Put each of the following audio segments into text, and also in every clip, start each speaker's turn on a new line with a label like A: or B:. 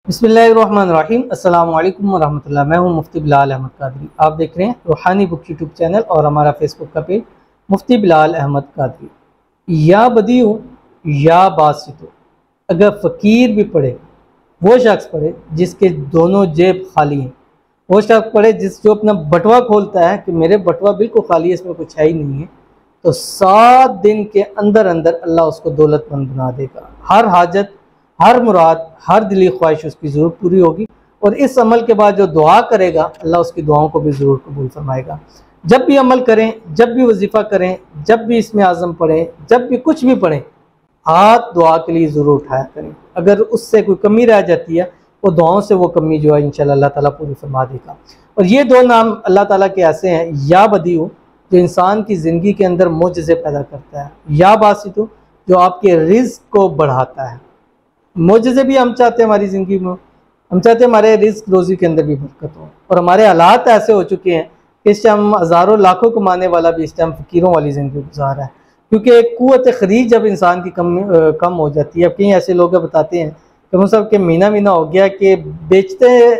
A: बिस्मिल्लाहिर्रहमानिर्रहीम। अस्सलाम वालेकुम वरहमतुल्लाह। मैं हूं मुफ्ती बिलाल अहमद कादरी। आप देख रहे हैं रूहानी बुक यूट्यूब चैनल और हमारा फेसबुक का पेज मुफ्ती बिलाल अहमद कादरी। या बदीउ या बासितो, अगर फ़कीर भी पढ़े, वो शख्स पढ़े जिसके दोनों जेब खाली हैं, वो शख्स पढ़े जो अपना बटुआ खोलता है कि मेरे बटुआ बिल्कुल खाली है, इसमें कुछ है ही नहीं है, तो 7 दिन के अंदर अंदर अल्लाह उसको दौलतमंद बना देगा। हर हाजत, हर मुराद, हर दिली ख्वाहिश उसकी ज़रूर पूरी होगी। और इस अमल के बाद जो दुआ करेगा अल्लाह उसकी दुआओं को भी ज़रूर कबूल फरमाएगा। जब भी अमल करें, जब भी वजीफ़ा करें, जब भी इसमें आज़म पढ़ें, जब भी कुछ भी पढ़ें, हाथ दुआ के लिए ज़रूर उठाया करें। अगर उससे कोई कमी रह जाती है, वो दुआओं से वो कमी जो है इंशाअल्लाह अल्लाह ताला पूरी फरमा देगा। और ये 2 नाम अल्लाह ताला के ऐसे हैं, या बदीउ जो इंसान की ज़िंदगी के अंदर मोजज़े पैदा करता है, या बासितु जो आपके रिज़्क़ को बढ़ाता है। मोजज़े भी हम चाहते हैं हमारी ज़िंदगी में, हम चाहते हैं हमारे रिज़्क़ रोज़ी के अंदर भी बरकत हो। और हमारे हालात ऐसे हो चुके हैं कि इस टाइम हज़ारों लाखों कमाने वाला भी इस टाइम फ़कीरों वाली ज़िंदगी गुजार रहा है, क्योंकि क़ुव्वत ख़रीद जब इंसान की कम हो जाती है। अब कई ऐसे लोग बताते हैं कि हम सब के महीना महीना हो गया कि बेचते,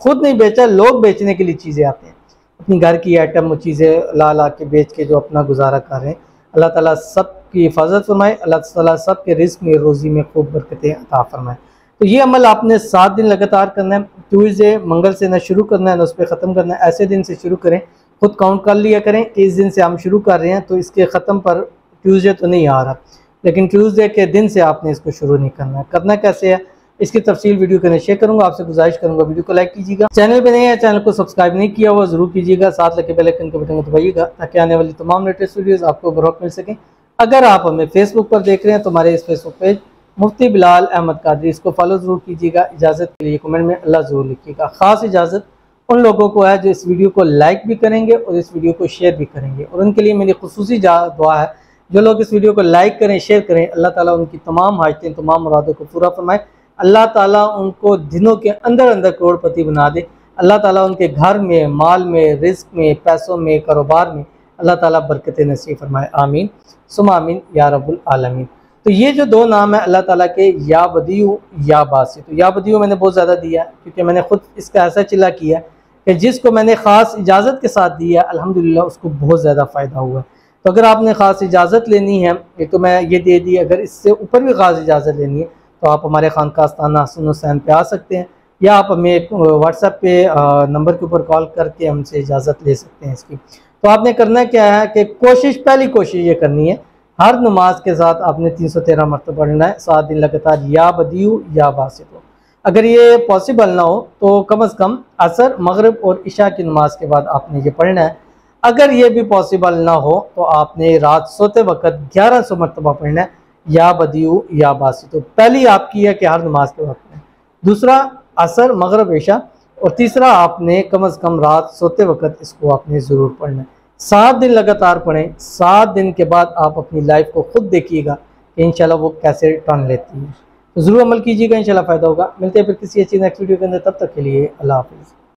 A: खुद नहीं बेचा, लोग बेचने के लिए चीज़ें आते हैं, अपनी घर की आइटम चीज़ें ला ला के बेच के जो अपना गुजारा कर रहे हैं। अल्लाह ताला सब की हिफाजत फरमाए, अल्लाह ताला सब के रिस्क में, रोज़ी में खूब बरकतें अता फरमाए। तो ये अमल आपने 7 दिन लगातार करना है। ट्यूसडे, मंगल से ना शुरू करना है ना उस पर ख़त्म करना है, ऐसे दिन से शुरू करें। खुद काउंट कर लिया करें कि इस दिन से हम शुरू कर रहे हैं तो इसके ख़त्म पर ट्यूसडे तो नहीं आ रहा, लेकिन ट्यूसडे के दिन से आपने इसको शुरू नहीं करना है। करना कैसे है इसकी तफसील वीडियो के अंदर शेयर करूंगा। आपसे गुजारिश करूंगा वीडियो को लाइक कीजिएगा, चैनल पे नए हैं चैनल को सब्सक्राइब नहीं किया हुआ ज़रूर कीजिएगा, साथ लगे बेल आइकन के बटन को दबाइएगा ताकि आने वाली तमाम लेटेस्ट वीडियोस आपको बरवक्त मिल सकें। अगर आप हमें फेसबुक पर देख रहे हैं तो हमारे इस फेसबुक पेज मुफ्ती बिलाल अहमद कादरी, इसको फॉलो ज़रूर कीजिएगा। इजाज़त के लिए कमेंट में अल्लाह ज़रूर लिखिएगा। ख़ास इजाज़त उन लोगों को है जो इस वीडियो को लाइक भी करेंगे और इस वीडियो को शेयर भी करेंगे, और उनके लिए मेरी खुसूसी दुआ है जो लोग इस वीडियो को लाइक करें, शेयर करें, अल्लाह ताला उनकी तमाम हाजतें, तमाम मुरादों को पूरा फरमाए। अल्लाह ताला उनको दिनों के अंदर अंदर करोड़पति बना दे। अल्लाह ताला उनके घर में, माल में, रिस्क में, पैसों में, कारोबार में अल्लाह ताला बरकत नसीब फरमाए। आमीन सुम आमीन या रब्बुल आलमीन। तो ये जो 2 नाम है अल्लाह ताला के, या बदीउ या बासित। तो या बदीउ मैंने बहुत ज़्यादा दिया है क्योंकि मैंने खुद इसका ऐसा चिल्ला किया कि जिसको मैंने ख़ास इजाज़त के साथ दिया अल्हम्दुलिल्लाह उसको बहुत ज़्यादा फ़ायदा हुआ। तो अगर आपने ख़ास इजाज़त लेनी है, ये तो मैं ये दे दी, अगर इससे ऊपर भी ख़ास इजाज़त लेनी है तो आप हमारे खानका आस्ताना हसन हुसैन पे आ सकते हैं, या आप हमें व्हाट्सएप पे नंबर के ऊपर कॉल करके हमसे इजाज़त ले सकते हैं इसकी। तो आपने करना क्या है कि पहली कोशिश ये करनी है, हर नमाज के साथ आपने 313 मरतबा पढ़ना है 7 दिन लगातार, या बदीउ या बासित। अगर ये पॉसिबल ना हो तो कम से कम असर, मगरिब और इशा की नमाज के बाद आपने ये पढ़ना है। अगर ये भी पॉसिबल ना हो तो आपने रात सोते वक्त 1100 मरतबा पढ़ना है, या बदीउ या बासित। तो पहली आपकी है कि हर नमाज के वक्त में, दूसरा असर, मगरिब, इशा, और तीसरा आपने कम से कम रात सोते वक्त इसको आपने ज़रूर पढ़ना है। 7 दिन लगातार पढ़ें। 7 दिन के बाद आप अपनी लाइफ को खुद देखिएगा कि इंशाल्लाह वो कैसे टर्न लेती है। तो ज़रूर अमल कीजिएगा, इंशाल्लाह फ़ायदा होगा। मिलते हैं फिर किसी अच्छी नेक्स्ट वीडियो के अंदर, तब तक के लिए अल्लाह हाफ़िज़।